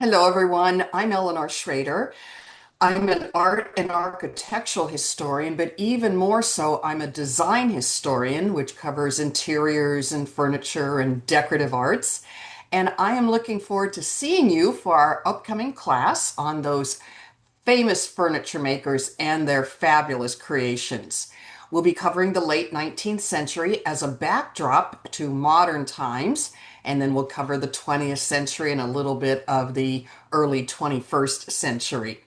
Hello, everyone. I'm Eleanor Schrader. I'm an art and architectural historian, but even more so, I'm a design historian, which covers interiors and furniture and decorative arts. And I am looking forward to seeing you for our upcoming class on those famous furniture makers and their fabulous creations. We'll be covering the late 19th century as a backdrop to modern times, and then we'll cover the 20th century and a little bit of the early 21st century.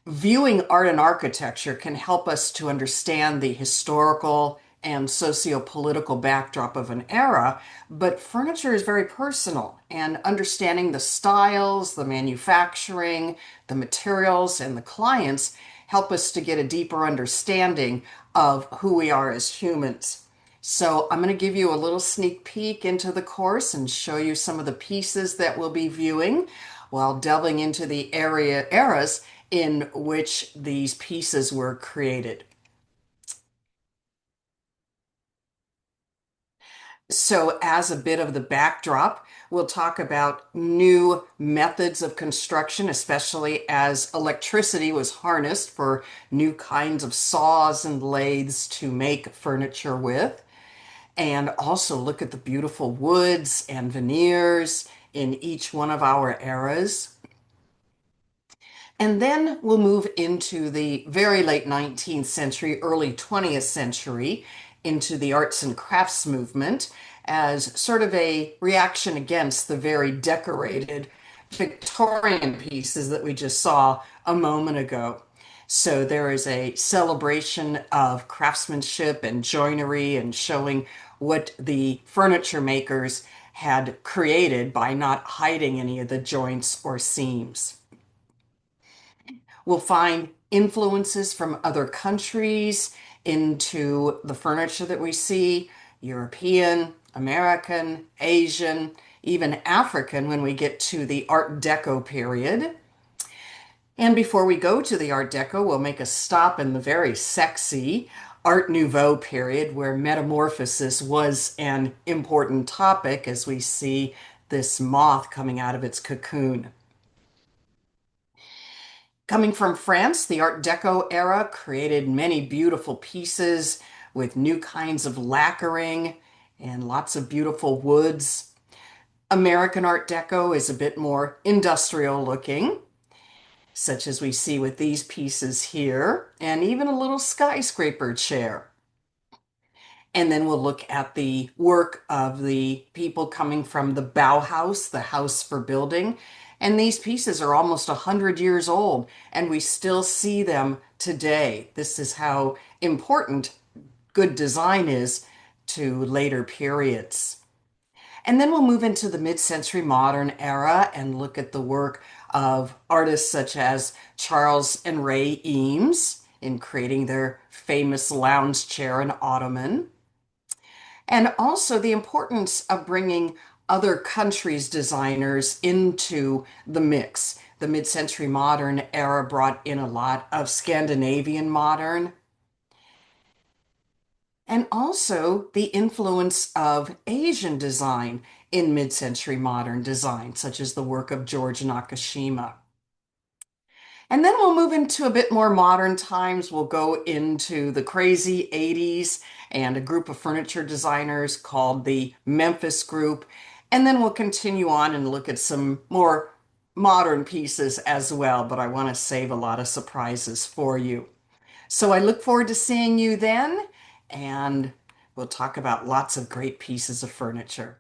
Viewing art and architecture can help us to understand the historical and socio-political backdrop of an era, but furniture is very personal, and understanding the styles, the manufacturing, the materials, and the clients help us to get a deeper understanding of who we are as humans. So I'm going to give you a little sneak peek into the course and show you some of the pieces that we'll be viewing while delving into the eras in which these pieces were created. So, as a bit of the backdrop, we'll talk about new methods of construction, especially as electricity was harnessed for new kinds of saws and lathes to make furniture with. And also look at the beautiful woods and veneers in each one of our eras. And then we'll move into the very late 19th century, early 20th century, into the arts and crafts movement as sort of a reaction against the very decorated Victorian pieces that we just saw a moment ago. So there is a celebration of craftsmanship and joinery and showing what the furniture makers had created by not hiding any of the joints or seams. We'll find influences from other countries into the furniture that we see, European, American, Asian, even African when we get to the Art Deco period. And before we go to the Art Deco, we'll make a stop in the very sexy Art Nouveau period where metamorphosis was an important topic as we see this moth coming out of its cocoon. Coming from France, the Art Deco era created many beautiful pieces with new kinds of lacquering and lots of beautiful woods. American Art Deco is a bit more industrial looking, such as we see with these pieces here, and even a little skyscraper chair. And then we'll look at the work of the people coming from the Bauhaus, the house for building. And these pieces are almost 100 years old, and we still see them today. This is how important good design is to later periods. And then we'll move into the mid-century modern era and look at the work of artists such as Charles and Ray Eames in creating their famous lounge chair and ottoman, and also the importance of bringing other countries' designers into the mix. The mid-century modern era brought in a lot of Scandinavian modern, and also the influence of Asian design in mid-century modern design, such as the work of George Nakashima. And then we'll move into a bit more modern times. We'll go into the crazy 80s and a group of furniture designers called the Memphis Group. And then we'll continue on and look at some more modern pieces as well, but I want to save a lot of surprises for you. So I look forward to seeing you then, and we'll talk about lots of great pieces of furniture.